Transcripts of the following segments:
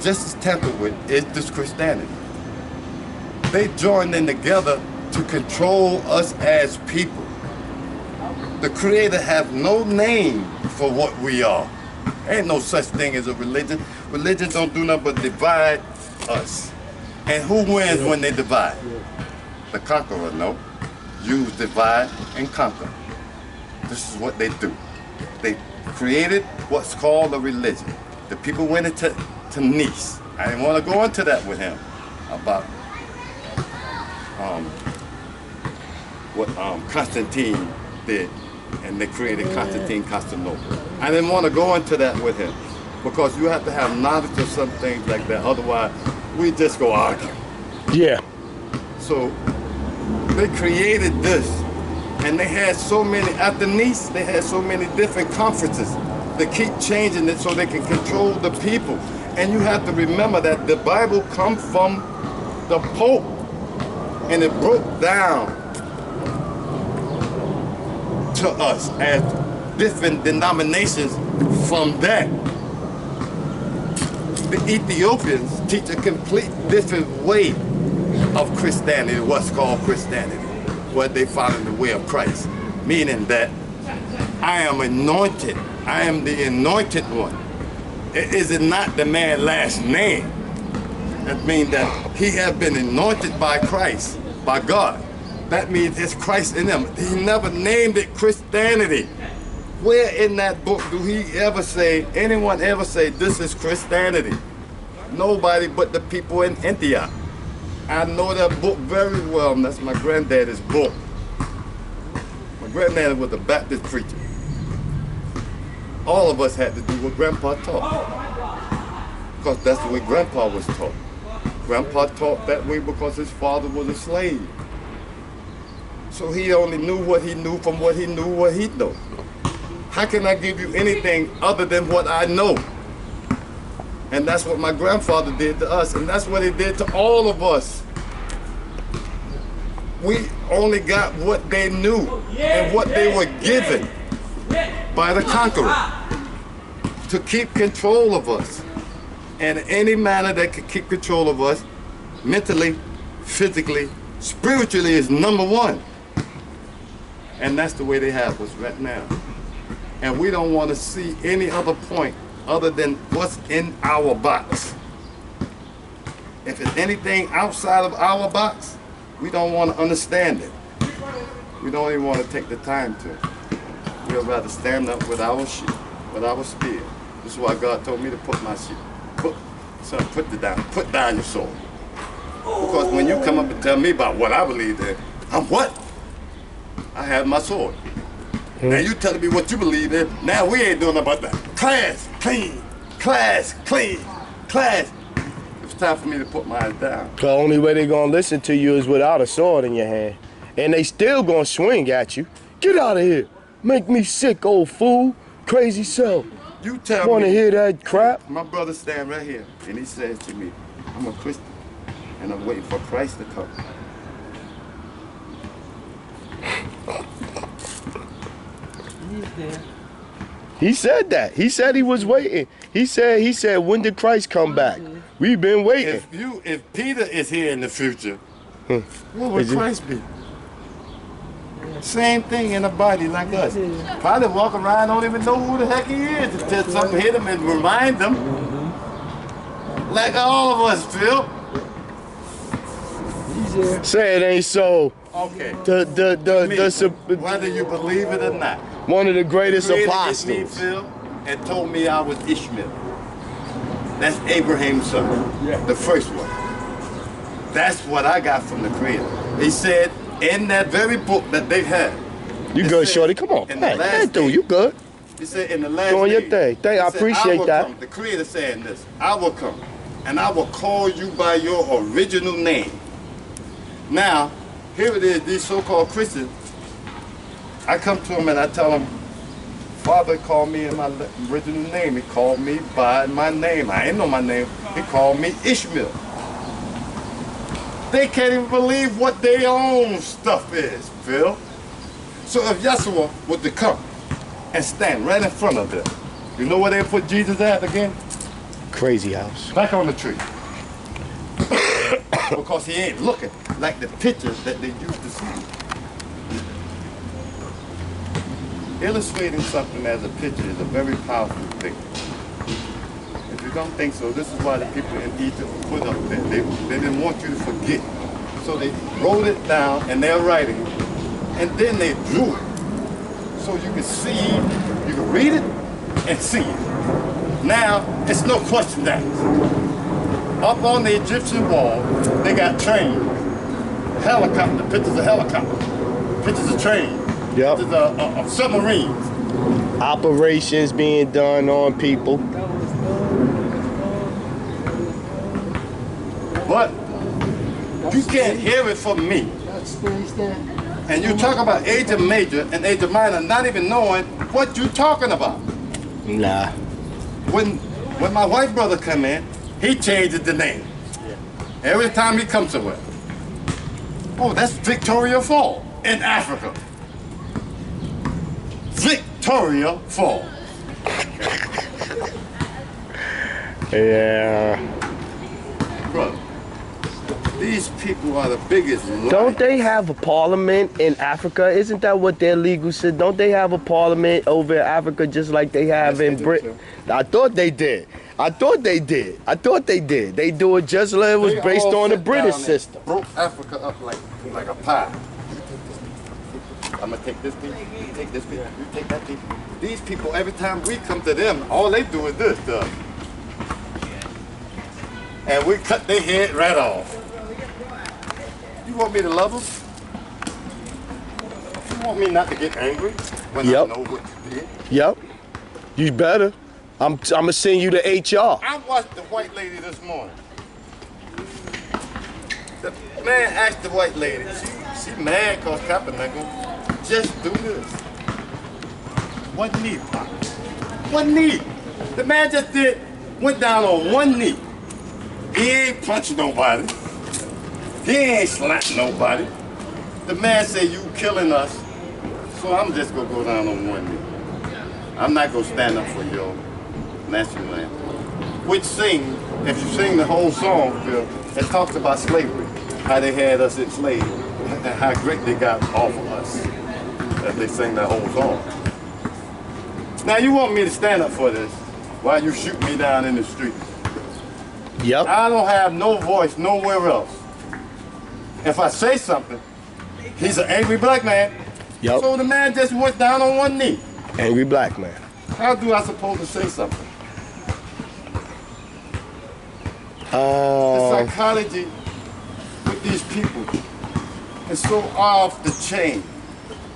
just as tampered with is this Christianity. They joined in together to control us as people. The Creator have no name for what we are. Ain't no such thing as a religion. Religions don't do nothing but divide us. And who wins when they divide? The conqueror, no. Jews divide and conquer. This is what they do. They created what's called a religion. The people went into Nice. I didn't want to go into that with him about what Constantine did, and they created Constantinople. I didn't want to go into that with him because you have to have knowledge of some things like that. Otherwise, we just go argue. Yeah. So they created this, and they had so many, after Nice, they had so many different conferences. They keep changing it so they can control the people. And you have to remember that the Bible comes from the Pope, and it broke down to us as different denominations from that. The Ethiopians teach a complete different way of Christianity, what's called Christianity, where they follow the way of Christ, meaning that I am anointed. I am the anointed one. Is it not the man's last name? That means that he has been anointed by Christ, by God. That means it's Christ in him. He never named it Christianity. Where in that book do he ever say, anyone ever say, this is Christianity? Nobody but the people in Antioch. I know that book very well, and that's my granddaddy's book. My granddaddy was a Baptist preacher. All of us had to do what Grandpa taught, because that's the way Grandpa was taught. Grandpa taught that way because his father was a slave. So he only knew what he knew from what he knew what he knew. How can I give you anything other than what I know? And that's what my grandfather did to us, and that's what he did to all of us. We only got what they knew and what they were given by the conqueror to keep control of us. And any manner that could keep control of us, mentally, physically, spiritually, is number one. And that's the way they have us right now. And we don't want to see any other point other than what's in our box. If it's anything outside of our box, we don't want to understand it. We don't even want to take the time to. We'd rather stand up with our sheep, with our spear. This is why God told me to put my sheep. Put down your sword. Because when you come up and tell me about what I believe in, I'm what? I have my sword. Now you telling me what you believe in, now we ain't doing about that. Class, clean, class, clean, class. It's time for me to put mine down. The only way they gonna listen to you is without a sword in your hand. And they still gonna swing at you. Get out of here. Make me sick, old fool. Crazy self. You tell Wanna me. hear that crap? My brother stand right here and he says to me, I'm a Christian and I'm waiting for Christ to come. He said that. He said he was waiting. He said, when did Christ come back? We've been waiting. If Peter is here in the future, what would Christ be? Same thing in a body like us. Probably walk around, don't even know who the heck he is until something hit him and remind them. Like all of us, Phil. Say it ain't so. Okay. Whether you believe it or not. One of the greatest apostles. Me, Phil, and told me I was Ishmael. That's Abraham's son, the first one. That's what I got from the Creator. He said in that very book that they had. You good, shorty? Come on. Hey, dude, you good? He said in the last doing your thing. I appreciate that. Come. The Creator saying this, I will come, and I will call you by your original name. Now, here it is, these so-called Christians, I come to them and I tell them, Father called me in my original name. He called me by my name. I ain't know my name. He called me Ishmael. They can't even believe what their own stuff is, Phil. So if Yeshua was to come and stand right in front of them, you know where they put Jesus at again? Crazy house. Back on the tree. Because he ain't looking like the pictures that they used to see. Illustrating something as a picture is a very powerful thing. If you don't think so, this is why the people in Egypt put up there. They didn't want you to forget. So they wrote it down in their writing, and then they drew it. So you can see, you can read it and see it. Now, it's no question that. Up on the Egyptian wall, they got trains, helicopter, pictures of helicopters, pictures of trains, Yep. pictures of submarines. Operations being done on people. But you can't hear it from me. And you talk about Asia Major and Asia Minor not even knowing what you're talking about. Nah. When my white brother come in, he changes the name. Every time he comes somewhere. Oh, that's Victoria Falls in Africa. Victoria Falls. Yeah. Brother, these people are the biggest liars. Don't they have a parliament in Africa? Isn't that what their legal said? Don't they have a parliament over in Africa just like they have Yes, in they do, Britain? sir. I thought they did. I thought they did. I thought they did. They do it just like it was They based all on the sit British down and system. Broke Africa up like a pie. I'm gonna take this piece, you take this piece, you take that piece. These people, every time we come to them, all they do is this stuff. And we cut their head right off. You want me to love them? You want me not to get angry when Yep. I know what you did? Yep. You better. I'm gonna send you to HR. I watched the white lady this morning. The man asked the white lady, she mad cause Kaepernick just do this. What knee, Pop? What knee? The man just went down on one knee. He ain't punched nobody. He ain't slapped nobody. The man said, you killing us, so I'm just gonna go down on one knee. I'm not gonna stand up for your national anthem. Which if you sing the whole song, Phil, it talks about slavery, how they had us enslaved, and how great they got off of us. As they sing that whole song. Now you want me to stand up for this while you shoot me down in the street. Yep. I don't have no voice nowhere else. If I say something, he's an angry black man. Yep. So the man just went down on one knee. Angry black man. How do I supposed to say something? The psychology with these people is so off the chain.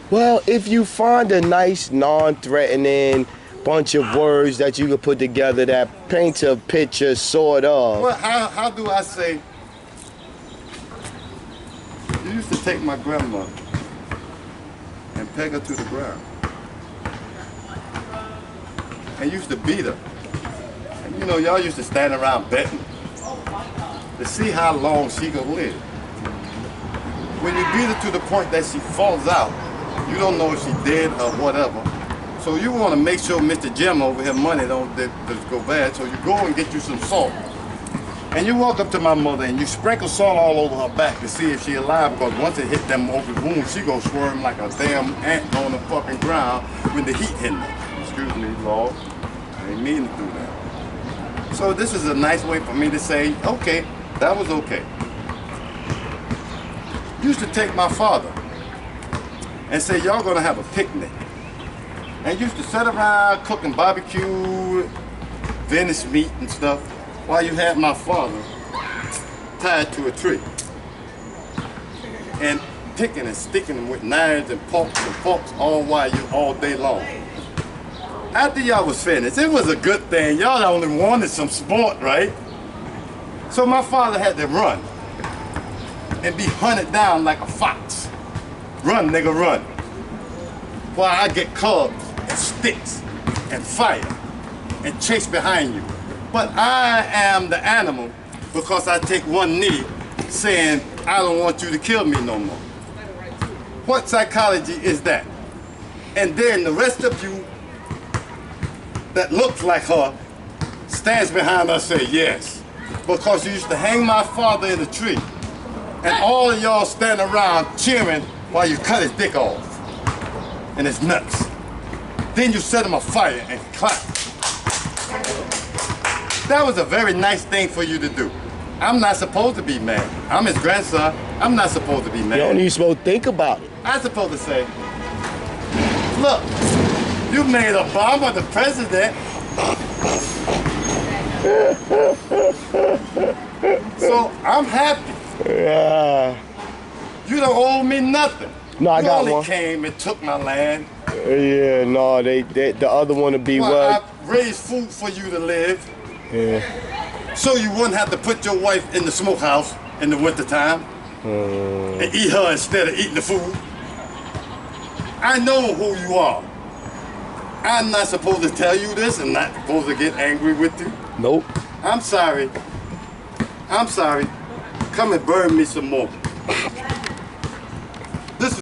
Well, if you find a nice, non-threatening bunch of words that you can put together that paints a picture, sort of. Well, how do I say? You used to take my grandma and peg her to the ground. And used to beat her. And you know, y'all used to stand around betting to see how long she could live. When you beat her to the point that she falls out, you don't know if she's dead or whatever. So you want to make sure Mr. Jim over here money don't go bad. So you go and get you some salt. And you walk up to my mother and you sprinkle salt all over her back to see if she's alive, because once it hit them open wounds, she gonna squirm like a damn ant on the fucking ground when the heat hit her. Excuse me, Lord. I didn't mean to do that. So this is a nice way for me to say, okay, that was okay. Used to take my father and say, y'all gonna have a picnic. And used to sit around cooking barbecue, Venice meat and stuff, while you had my father tied to a tree. And picking and sticking with knives and forks all day long. After y'all was finished, it was a good thing. Y'all only wanted some sport, right? So my father had to run and be hunted down like a fox. Run, nigga, run. While I get clubs and sticks and fire and chase behind you. But I am the animal because I take one knee saying, I don't want you to kill me no more. What psychology is that? And then the rest of you that looks like her stands behind us say yes. Because you used to hang my father in a tree. And all of y'all stand around cheering while you cut his dick off. And his nuts. Then you set him afire and clap. That was a very nice thing for you to do. I'm not supposed to be mad. I'm his grandson. I'm not supposed to be mad. You don't even supposed to think about it. I'm supposed to say, look, you made Obama the president. So I'm happy. Yeah. You don't owe me nothing. No, I got You only one. came and took my land. Yeah, no, the other one to be Well, what? I raised food for you to live. Yeah. So you wouldn't have to put your wife in the smokehouse in the wintertime and eat her instead of eating the food. I know who you are. I'm not supposed to tell you this and not supposed to get angry with you. Nope. I'm sorry. I'm sorry. Come and burn me some more.